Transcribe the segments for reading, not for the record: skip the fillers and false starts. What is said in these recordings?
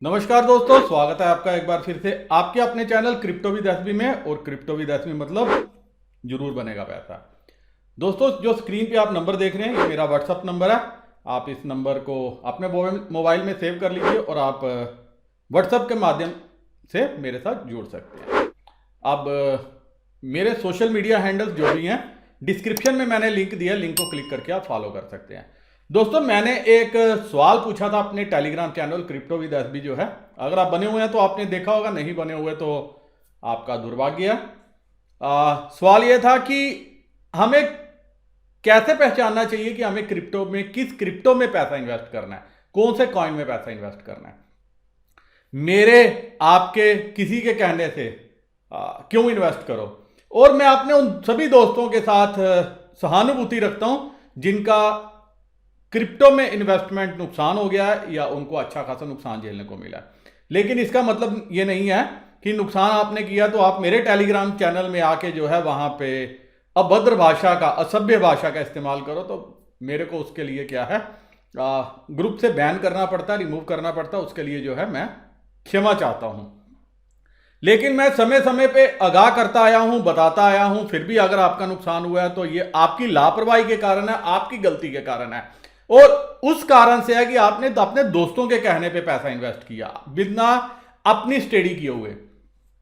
नमस्कार दोस्तों, स्वागत है आपका एक बार फिर से आपके अपने चैनल क्रिप्टो विद एसबी में। और क्रिप्टो विद एसबी मतलब जरूर बनेगा पैसा। दोस्तों, जो स्क्रीन पे आप नंबर देख रहे हैं ये मेरा व्हाट्सअप नंबर है। आप इस नंबर को अपने मोबाइल में सेव कर लीजिए और आप व्हाट्सअप के माध्यम से मेरे साथ जुड़ सकते हैं। अब मेरे सोशल मीडिया हैंडल्स जो भी हैं डिस्क्रिप्शन में मैंने लिंक दिया, लिंक को क्लिक करके आप फॉलो कर सकते हैं। दोस्तों, मैंने एक सवाल पूछा था अपने Telegram channel crypto with SB जो है। अगर आप बने हुए हैं तो आपने देखा होगा, नहीं बने हुए तो आपका दुर्भाग्य है। सवाल यह था कि हमें कैसे पहचानना चाहिए कि हमें क्रिप्टो में किस क्रिप्टो में पैसा इन्वेस्ट करना है, कौन से कॉइन में पैसा इन्वेस्ट करना है। मेरे आपके किसी के कहने से क्यों इन्वेस्ट करो। और मैं अपने उन सभी दोस्तों के साथ सहानुभूति रखता हूं जिनका क्रिप्टो में इन्वेस्टमेंट नुकसान हो गया है या उनको अच्छा खासा नुकसान झेलने को मिला है। लेकिन इसका मतलब ये नहीं है कि नुकसान आपने किया तो आप मेरे टेलीग्राम चैनल में आके जो है वहां पे अभद्र भाषा का, असभ्य भाषा का इस्तेमाल करो। तो मेरे को उसके लिए क्या है, ग्रुप से बैन करना पड़ता है, रिमूव करना पड़ता है। उसके लिए जो है मैं क्षमा चाहता हूं। लेकिन मैं समय समय पे आगाह करता आया हूं, बताता आया हूं। फिर भी अगर आपका नुकसान हुआ है तो ये आपकी लापरवाही के कारण है, आपकी गलती के कारण है। और उस कारण से है कि आपने अपने दोस्तों के कहने पे पैसा इन्वेस्ट किया बिना अपनी स्टडी किए हुए।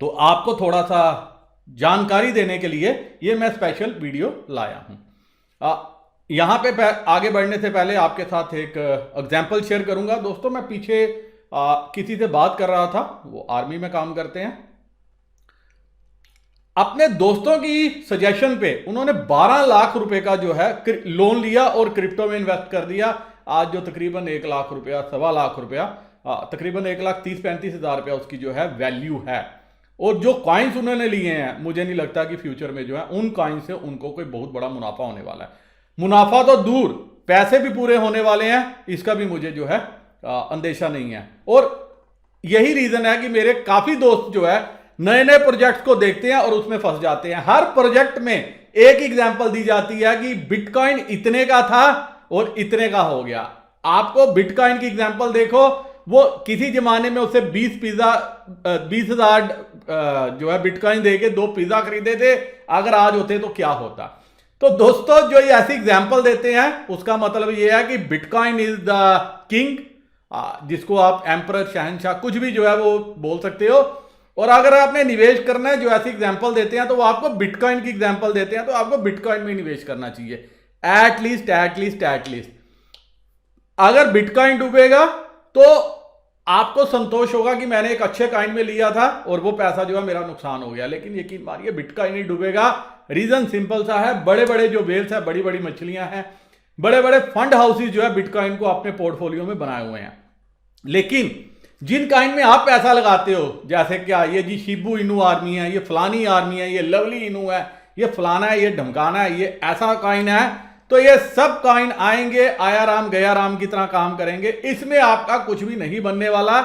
तो आपको थोड़ा सा जानकारी देने के लिए ये मैं स्पेशल वीडियो लाया हूं। यहां पे आगे बढ़ने से पहले आपके साथ एक एग्जांपल शेयर करूंगा। दोस्तों, मैं पीछे किसी से बात कर रहा था, वो आर्मी में काम करते हैं। अपने दोस्तों की सजेशन पे उन्होंने 12 लाख रुपए का जो है लोन लिया और क्रिप्टो में इन्वेस्ट कर दिया। आज जो तकरीबन 1 लाख रुपया, 1.25 लाख रुपया, तकरीबन 1,30,35 हज़ार रुपया उसकी जो है वैल्यू है। और जो कॉइन्स उन्होंने लिए हैं, मुझे नहीं लगता कि फ्यूचर में जो है उन कॉइन से उनको कोई बहुत बड़ा मुनाफा होने वाला है। मुनाफा तो दूर, पैसे भी पूरे होने वाले हैं, इसका भी मुझे जो है अंदेशा नहीं है। और यही रीजन है कि मेरे काफी दोस्त जो है नए नए प्रोजेक्ट्स को देखते हैं और उसमें फंस जाते हैं। हर प्रोजेक्ट में एक एग्जांपल दी जाती है कि बिटकॉइन इतने का था और इतने का हो गया। आपको बिटकॉइन की एग्जांपल देखो, वो किसी जमाने में उसे 20,000 जो है बिटकॉइन देके 2 पिज्जा खरीदे थे। अगर आज होते तो क्या होता। तो दोस्तों, जो ये ऐसी एग्जांपल देते हैं उसका मतलब ये है कि बिटकॉइन इज द किंग, जिसको आप एम्परर, शहंशाह, कुछ भी जो है वो बोल सकते हो। और अगर आपने निवेश करना है, जो ऐसी एग्जांपल देते हैं तो वो आपको बिटकॉइन की एग्जांपल देते हैं, तो आपको बिटकॉइन में निवेश करना चाहिए। एटलीस्ट अगर बिटकॉइन डूबेगा तो आपको संतोष होगा कि मैंने एक अच्छे कॉइन में लिया था और वो पैसा जो है मेरा नुकसान हो गया। लेकिन यकीन मानिए बिटकॉइन नहीं डूबेगा। रीजन सिंपल सा है, बड़े बड़े जो वेल्स है, बड़ी बड़ी मछलियां हैं, बड़े बड़े फंड हाउसेज जो है बिटकॉइन को अपने पोर्टफोलियो में बनाए हुए हैं। लेकिन जिन कॉइन में आप पैसा लगाते हो, जैसे क्या ये जी शिबू इनू आर्मी है, ये फलानी आर्मी है, ये लवली इनू है, ये फलाना है, ये ढमकाना है, ये ऐसा कॉइन है, तो ये सब कॉइन आएंगे, आया राम गया राम की तरह काम करेंगे। इसमें आपका कुछ भी नहीं बनने वाला।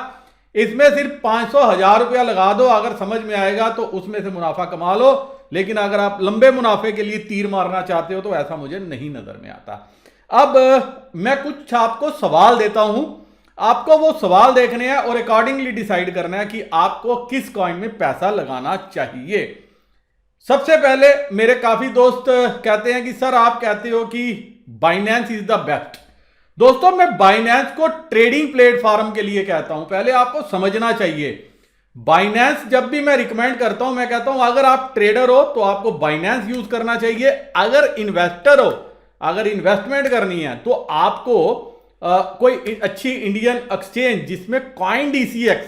इसमें सिर्फ 500,000 रुपया लगा दो, अगर समझ में आएगा तो उसमें से मुनाफा कमा लो। लेकिन अगर आप लंबे मुनाफे के लिए तीर मारना चाहते हो तो ऐसा मुझे नहीं नजर में आता। अब मैं कुछ आपको सवाल देता हूं, आपको वो सवाल देखने हैं और अकॉर्डिंगली डिसाइड करना है कि आपको किस कॉइन में पैसा लगाना चाहिए। सबसे पहले मेरे काफी दोस्त कहते हैं कि सर आप कहते हो कि बाइनेंस इज द बेस्ट। दोस्तों, मैं बाइनेंस को ट्रेडिंग प्लेटफॉर्म के लिए कहता हूं। पहले आपको समझना चाहिए, बाइनेंस जब भी मैं रिकमेंड करता हूं, मैं कहता हूं अगर आप ट्रेडर हो तो आपको बाइनेंस यूज करना चाहिए। अगर इन्वेस्टर हो, अगर इन्वेस्टमेंट करनी है तो आपको कोई अच्छी इंडियन एक्सचेंज जिसमें कॉइन डीसीएक्स,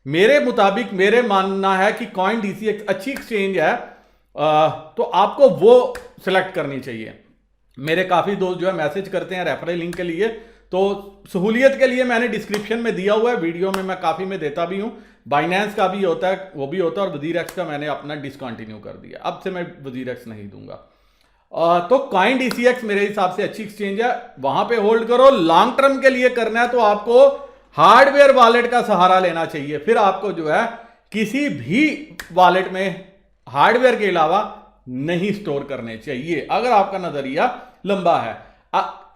मेरे मुताबिक मेरे मानना है कि कॉइन डीसीएक्स अच्छी एक्सचेंज है, तो आपको वो सिलेक्ट करनी चाहिए। मेरे काफी दोस्त जो है मैसेज करते हैं रेफरल लिंक के लिए, तो सहूलियत के लिए मैंने डिस्क्रिप्शन में दिया हुआ है, वीडियो में मैं काफी में देता भी हूं। बाइनेंस का भी होता है, वो भी होता है, और वजीरेक्स का मैंने अपना डिसकंटिन्यू कर दिया। अब से मैं वजीरेक्स नहीं दूंगा। तो कॉइन डीसीएक्स मेरे हिसाब से अच्छी एक्सचेंज है, वहां पे होल्ड करो। लॉन्ग टर्म के लिए करना है तो आपको हार्डवेयर वॉलेट का सहारा लेना चाहिए। फिर आपको जो है किसी भी वॉलेट में हार्डवेयर के अलावा नहीं स्टोर करने चाहिए, अगर आपका नजरिया लंबा है।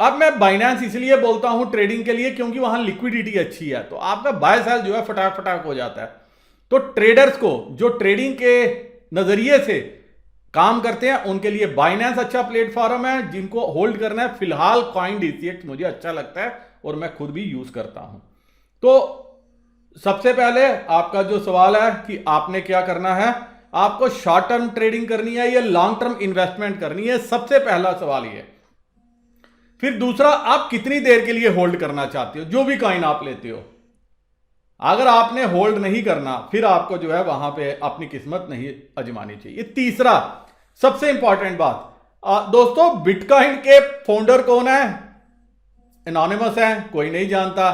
अब मैं बाइनेंस इसलिए बोलता हूं ट्रेडिंग के लिए क्योंकि वहां लिक्विडिटी अच्छी है, तो आपका बाय सेल जो है फटाक फटाक हो जाता है। तो ट्रेडर्स को जो ट्रेडिंग के नजरिए से काम करते हैं उनके लिए बाइनेंस अच्छा प्लेटफॉर्म है। जिनको होल्ड करना है, फिलहाल कॉइन DCX मुझे अच्छा लगता है और मैं खुद भी यूज करता हूं। तो सबसे पहले आपका जो सवाल है कि आपने क्या करना है, आपको शॉर्ट टर्म ट्रेडिंग करनी है या लॉन्ग टर्म इन्वेस्टमेंट करनी है, सबसे पहला सवाल ये। फिर दूसरा, आप कितनी देर के लिए होल्ड करना चाहते हो जो भी कॉइन आप लेते हो। अगर आपने होल्ड नहीं करना, फिर आपको जो है वहां पे अपनी किस्मत नहीं आजमानी चाहिए। तीसरा सबसे इंपॉर्टेंट बात, दोस्तों बिटकॉइन के फाउंडर कौन है? एनोनिमस है, कोई नहीं जानता,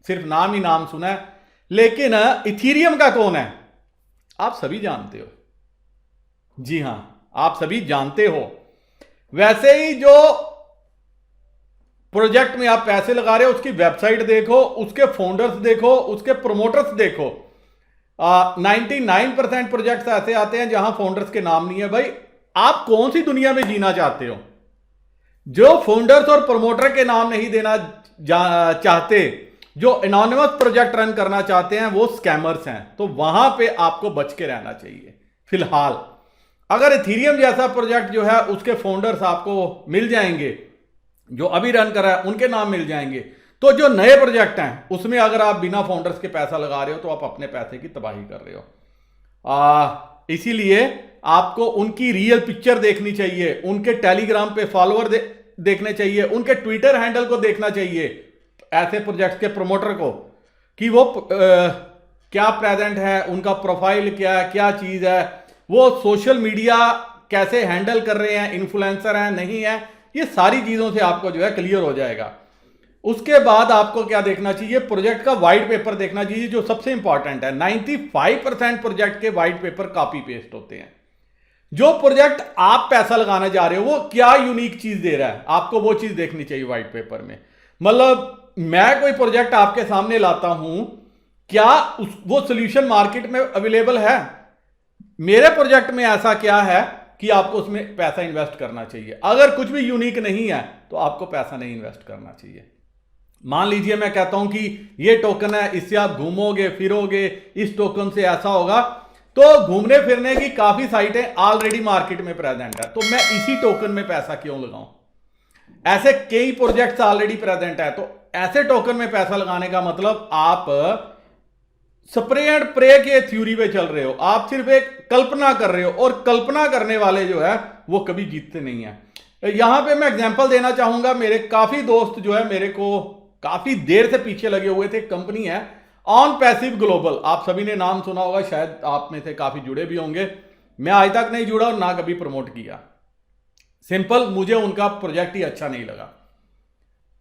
सिर्फ नाम ही नाम सुना है। लेकिन इथीरियम का कौन है? आप सभी जानते हो। जी हां, आप सभी जानते हो। वैसे ही जो प्रोजेक्ट में आप पैसे लगा रहे हो उसकी वेबसाइट देखो, उसके फाउंडर्स देखो, उसके प्रोमोटर्स देखो। 99% प्रोजेक्ट्स ऐसे आते हैं जहां फाउंडर्स के नाम नहीं है। भाई आप कौन सी दुनिया में जीना चाहते हो? जो फाउंडर्स और प्रोमोटर के नाम नहीं देना चाहते, जो एनोनिमस प्रोजेक्ट रन करना चाहते हैं, वो स्कैमर्स हैं। तो वहां पे आपको बच के रहना चाहिए। फिलहाल अगर इथीरियम जैसा प्रोजेक्ट जो है उसके फाउंडर्स आपको मिल जाएंगे, जो अभी रन कर रहा है उनके नाम मिल जाएंगे, तो जो नए प्रोजेक्ट हैं उसमें अगर आप बिना फाउंडर्स के पैसा लगा रहे हो तो आप अपने पैसे की तबाही कर रहे हो। इसीलिए आपको उनकी रियल पिक्चर देखनी चाहिए, उनके टेलीग्राम पे फॉलोअर देखने चाहिए, उनके ट्विटर हैंडल को देखना चाहिए, ऐसे प्रोजेक्ट के प्रमोटर को, कि वो क्या प्रेजेंट है, उनका प्रोफाइल क्या चीज है, वो सोशल मीडिया कैसे हैंडल कर रहे हैं, इन्फ्लुएंसर हैं नहीं है, ये सारी चीजों से आपको जो है क्लियर हो जाएगा। उसके बाद आपको क्या देखना चाहिए? प्रोजेक्ट का व्हाइट पेपर देखना चाहिए, जो सबसे इंपॉर्टेंट है। 95% प्रोजेक्ट के व्हाइट पेपर कॉपी पेस्ट होते हैं। जो प्रोजेक्ट आप पैसा लगाने जा रहे हो वो क्या यूनिक चीज दे रहा है, आपको वो चीज देखनी चाहिए व्हाइट पेपर में। मतलब मैं कोई प्रोजेक्ट आपके सामने लाता हूं, क्या वो सोल्यूशन मार्केट में अवेलेबल है? मेरे प्रोजेक्ट में ऐसा क्या है कि आपको उसमें पैसा इन्वेस्ट करना चाहिए? अगर कुछ भी यूनिक नहीं है तो आपको पैसा नहीं इन्वेस्ट करना चाहिए। मान लीजिए मैं कहता हूं कि ये टोकन है, इससे आप घूमोगे फिरोगे, इस टोकन से ऐसा होगा, तो घूमने फिरने की काफी साइटें ऑलरेडी मार्केट में प्रेजेंट है, तो मैं इसी टोकन में पैसा क्यों लगाऊं? ऐसे कई प्रोजेक्ट्स ऑलरेडी प्रेजेंट है, तो ऐसे टोकन में पैसा लगाने का मतलब आप स्प्रे एंड प्रे के थ्योरी पे चल रहे हो। आप सिर्फ एक कल्पना कर रहे हो, और कल्पना करने वाले जो है वो कभी जीतते नहीं है। यहां पे मैं एग्जांपल देना चाहूंगा। मेरे काफी दोस्त जो है मेरे को काफी देर से पीछे लगे हुए थे। कंपनी है ऑन पैसिव ग्लोबल, आप सभी ने नाम सुना होगा, शायद आप में से काफी जुड़े भी होंगे। मैं आज तक नहीं जुड़ा और ना कभी प्रमोट किया। सिंपल, मुझे उनका प्रोजेक्ट ही अच्छा नहीं लगा।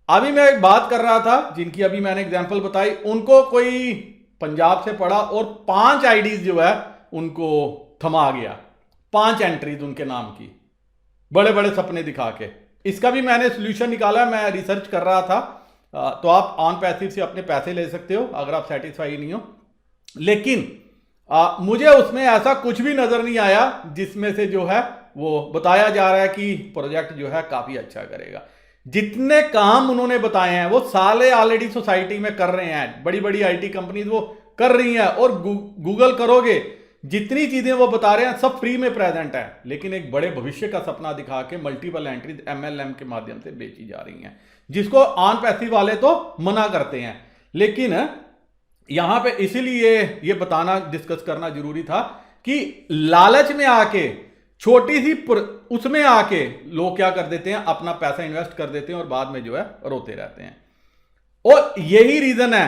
अभी मैं एक बात कर रहा था, जिनकी अभी मैंने एग्जांपल बताई, उनको कोई पंजाब से पड़ा और 5 आईडीज जो है उनको थमा गया। 5 एंट्रीज उनके नाम की, बड़े बड़े सपने दिखा के। इसका भी मैंने सोल्यूशन निकाला, मैं रिसर्च कर रहा था। तो आप ऑन पैसिव से अपने पैसे ले सकते हो अगर आप सेटिस्फाई नहीं हो। लेकिन मुझे उसमें ऐसा कुछ भी नजर नहीं आया जिसमें से जो है वो बताया जा रहा है कि प्रोजेक्ट जो है काफी अच्छा करेगा। जितने काम उन्होंने बताए हैं वो साले ऑलरेडी सोसाइटी में कर रहे हैं, बड़ी बड़ी आईटी कंपनीज वो कर रही हैं। और गूगल करोगे, जितनी चीजें वो बता रहे हैं सब फ्री में प्रेजेंट है, लेकिन एक बड़े भविष्य का सपना दिखा के मल्टीपल एंट्रीज MLM के माध्यम से बेची जा रही हैं, जिसको ऑन पैसिव वाले तो मना करते हैं। लेकिन यहां पे इसीलिए ये बताना, डिस्कस करना जरूरी था कि लालच में आके, छोटी सी उसमें आके लोग क्या कर देते हैं, अपना पैसा इन्वेस्ट कर देते हैं और बाद में जो है रोते रहते हैं। और यही रीजन है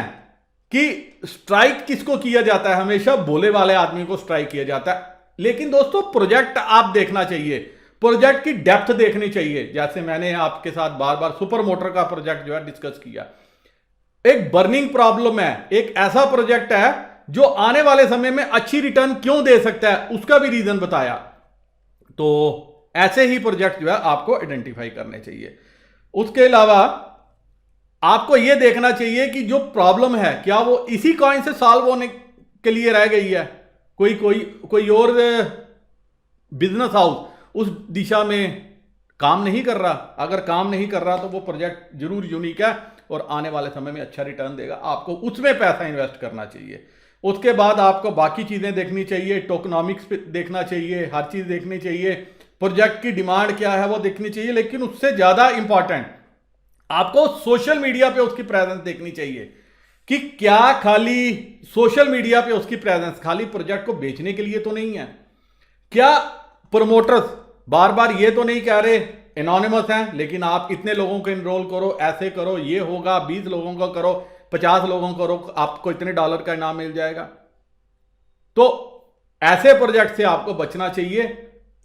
कि स्ट्राइक किसको किया जाता है? हमेशा भोले वाले आदमी को स्ट्राइक किया जाता है। लेकिन दोस्तों प्रोजेक्ट आप देखना चाहिए, प्रोजेक्ट की डेप्थ देखनी चाहिए। जैसे मैंने आपके साथ बार बार सुपर मोटर का प्रोजेक्ट जो है डिस्कस किया। एक बर्निंग प्रॉब्लम है, एक ऐसा प्रोजेक्ट है जो आने वाले समय में अच्छी रिटर्न क्यों दे सकता है, उसका भी रीजन बताया। तो ऐसे ही प्रोजेक्ट जो है आपको आइडेंटिफाई करने चाहिए। उसके अलावा आपको यह देखना चाहिए कि जो प्रॉब्लम है क्या वो इसी कॉइन से सॉल्व होने के लिए रह गई है, कोई और बिजनेस हाउस उस दिशा में काम नहीं कर रहा। अगर काम नहीं कर रहा तो वो प्रोजेक्ट जरूर यूनिक है और आने वाले समय में अच्छा रिटर्न देगा। आपको उसमें पैसा इन्वेस्ट करना चाहिए। उसके बाद आपको बाकी चीज़ें देखनी चाहिए, टोकनॉमिक्स पे देखना चाहिए, हर चीज़ देखनी चाहिए, प्रोजेक्ट की डिमांड क्या है वो देखनी चाहिए। लेकिन उससे ज़्यादा इंपॉर्टेंट आपको सोशल मीडिया पे उसकी प्रेजेंस देखनी चाहिए कि क्या खाली सोशल मीडिया पे उसकी प्रेजेंस खाली प्रोजेक्ट को बेचने के लिए तो नहीं है। क्या प्रमोटर्स बार बार ये तो नहीं कह रहे एनोनिमस हैं लेकिन आप इतने लोगों को इनरोल करो, ऐसे करो, ये होगा, 20 लोगों को करो, 50 लोगों को करो, आपको इतने डॉलर का इनाम मिल जाएगा। तो ऐसे प्रोजेक्ट से आपको बचना चाहिए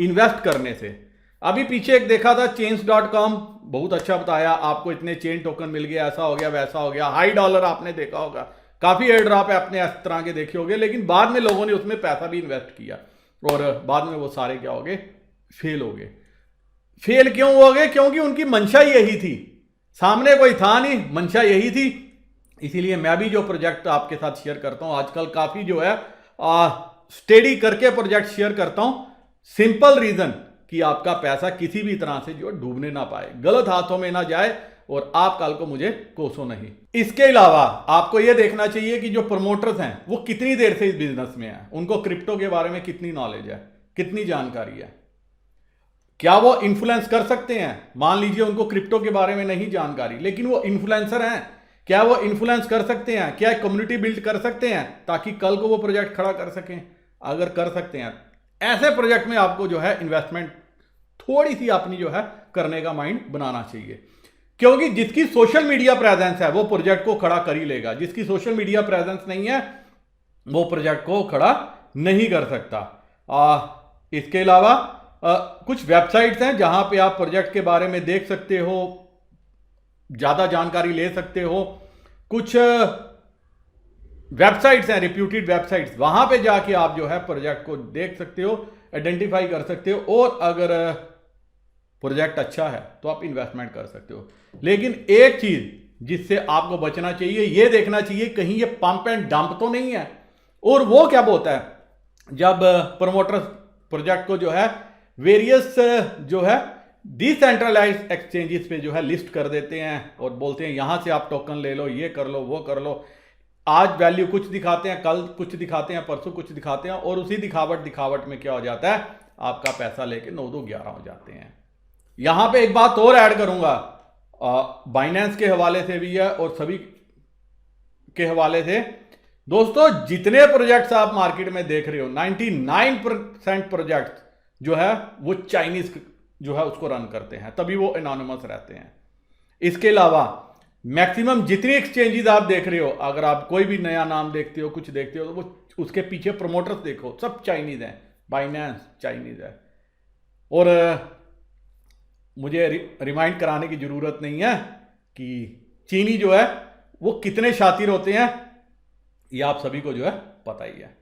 इन्वेस्ट करने से। अभी पीछे एक देखा था Chains.com, बहुत अच्छा बताया, आपको इतने चेन टोकन मिल गया, ऐसा हो गया, वैसा हो गया, हाई डॉलर आपने देखा होगा, काफी एयर ड्रॉप है अपने इस तरह के देखे होंगे। लेकिन बाद में लोगों ने उसमें पैसा भी इन्वेस्ट किया और बाद में वो सारे क्या हो गए, फेल हो गए। फेल क्यों हो गए? क्योंकि उनकी मंशा यही थी, सामने कोई था नहीं, मंशा यही थी। इसीलिए मैं भी जो प्रोजेक्ट आपके साथ शेयर करता हूं आजकल काफी जो है स्टेडी करके प्रोजेक्ट शेयर करता हूं, सिंपल रीजन कि आपका पैसा किसी भी तरह से जो डूबने ना पाए, गलत हाथों में ना जाए और आप कल को मुझे कोसो नहीं। इसके अलावा आपको यह देखना चाहिए कि जो प्रमोटर्स हैं वो कितनी देर से इस बिजनेस में हैं, उनको क्रिप्टो के बारे में कितनी नॉलेज है, कितनी जानकारी है, क्या वो इन्फ्लुएंस कर सकते हैं। मान लीजिए उनको क्रिप्टो के बारे में नहीं जानकारी लेकिन वो इन्फ्लुएंसर हैं, क्या वो इन्फ्लुएंस कर सकते हैं, क्या कम्युनिटी बिल्ड कर सकते हैं ताकि कल को वो प्रोजेक्ट खड़ा कर सकें। अगर कर सकते हैं ऐसे प्रोजेक्ट में आपको जो है इन्वेस्टमेंट थोड़ी सी अपनी जो है करने का माइंड बनाना चाहिए। क्योंकि जिसकी सोशल मीडिया प्रेजेंस है वो प्रोजेक्ट को खड़ा कर ही लेगा, जिसकी सोशल मीडिया प्रेजेंस नहीं है वो प्रोजेक्ट को खड़ा नहीं कर सकता। इसके अलावा कुछ वेबसाइट्स हैं जहां पे आप प्रोजेक्ट के बारे में देख सकते हो, ज्यादा जानकारी ले सकते हो। कुछ वेबसाइट्स हैं रिप्यूटेड वेबसाइट्स, वहां पे जाके आप जो है प्रोजेक्ट को देख सकते हो, आइडेंटिफाई कर सकते हो और अगर प्रोजेक्ट अच्छा है तो आप इन्वेस्टमेंट कर सकते हो। लेकिन एक चीज जिससे आपको बचना चाहिए, यह देखना चाहिए कहीं ये पंप एंड डंप तो नहीं है। और वो क्या बोलता है जब प्रमोटर प्रोजेक्ट को जो है वेरियस जो है डिसेंट्रलाइज्ड एक्सचेंजेस पे जो है लिस्ट कर देते हैं और बोलते हैं यहां से आप टोकन ले लो, ये कर लो, वो कर लो। आज वैल्यू कुछ दिखाते हैं, कल कुछ दिखाते हैं, परसों कुछ दिखाते हैं और उसी दिखावट में क्या हो जाता है, आपका पैसा लेके 9-2-11 हो जाते हैं। यहां पे एक बात और ऐड करूंगा, बाइनेंस के हवाले से भी है और सभी के हवाले से। दोस्तों जितने प्रोजेक्ट्स आप मार्केट में देख रहे हो 99% प्रोजेक्ट्स जो है वो चाइनीज जो है उसको रन करते हैं, तभी वो एनोनिमस रहते हैं। इसके अलावा मैक्सिमम जितनी एक्सचेंजेस आप देख रहे हो, अगर आप कोई भी नया नाम देखते हो, कुछ देखते हो, तो वो उसके पीछे प्रमोटर्स देखो, सब चाइनीज हैं। बाइनेंस चाइनीज है और मुझे रिमाइंड कराने की जरूरत नहीं है कि चीनी जो है वो कितने शातिर होते हैं, ये आप सभी को जो है पता ही है।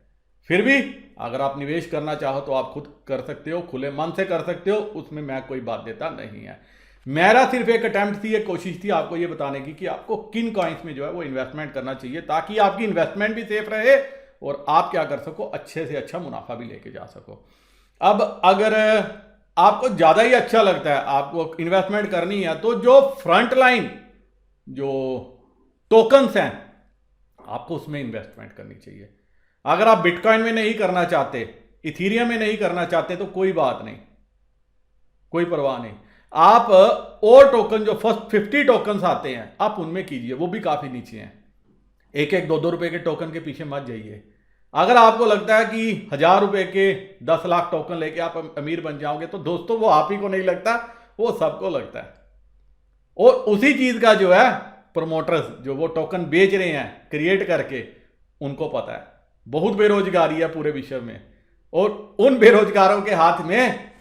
फिर भी अगर आप निवेश करना चाहो तो आप खुद कर सकते हो, खुले मन से कर सकते हो, उसमें मैं कोई बाध्यता नहीं है। मेरा सिर्फ एक अटेम्प्ट थी, एक कोशिश थी आपको ये बताने की कि आपको किन कॉइन्स में जो है वो इन्वेस्टमेंट करना चाहिए ताकि आपकी इन्वेस्टमेंट भी सेफ रहे और आप क्या कर सको, अच्छे से अच्छा मुनाफा भी लेके जा सको। अब अगर आपको ज्यादा ही अच्छा लगता है, आपको इन्वेस्टमेंट करनी है, तो जो फ्रंट लाइन जो टोकन्स हैं आपको उसमें इन्वेस्टमेंट करनी चाहिए। अगर आप बिटकॉइन में नहीं करना चाहते, इथीरियम में नहीं करना चाहते तो कोई बात नहीं, कोई परवाह नहीं। आप और टोकन जो फर्स्ट 50 टोकन्स आते हैं आप उनमें कीजिए, वो भी काफी नीचे हैं। 1-1, 2-2 रुपए के टोकन के पीछे मत जाइए। अगर आपको लगता है कि 1000 रुपए के 10 लाख टोकन लेके आप अमीर बन जाओगे तो दोस्तों वो आप ही को नहीं लगता, वो सबको लगता है। और उसी चीज का जो है प्रमोटर्स जो वो टोकन बेच रहे हैं क्रिएट करके, उनको पता है। बहुत बेरोजगारी है पूरे विश्व में और उन बेरोजगारों के हाथ में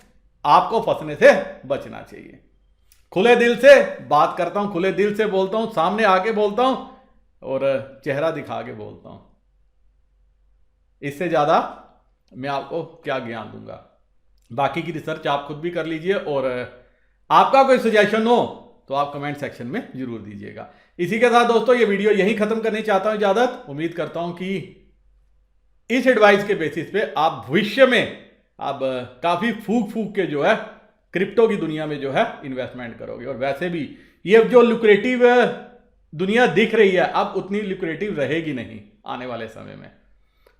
आपको फंसने से बचना चाहिए। खुले दिल से बात करता हूं, खुले दिल से बोलता हूं, सामने आके बोलता हूं और चेहरा दिखा के बोलता हूं। इससे ज्यादा मैं आपको क्या ज्ञान दूंगा। बाकी की रिसर्च आप खुद भी कर लीजिए और आपका कोई सजेशन हो तो आप कमेंट सेक्शन में जरूर दीजिएगा। इसी के साथ दोस्तों ये वीडियो यहीं खत्म करनी चाहता हूं। इजाजत, उम्मीद करता हूं कि इस एडवाइस के बेसिस पे आप भविष्य में अब काफी फूक के जो है क्रिप्टो की दुनिया में जो है इन्वेस्टमेंट करोगे। और वैसे भी ये जो लुक्रेटिव दुनिया दिख रही है अब उतनी लुक्रेटिव रहेगी नहीं आने वाले समय में।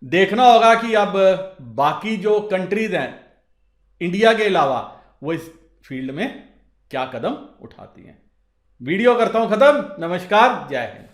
देखना होगा कि अब बाकी जो कंट्रीज हैं इंडिया के अलावा वो इस फील्ड में क्या कदम उठाती हैं। वीडियो करता हूं खत्म। नमस्कार, जय हिंद।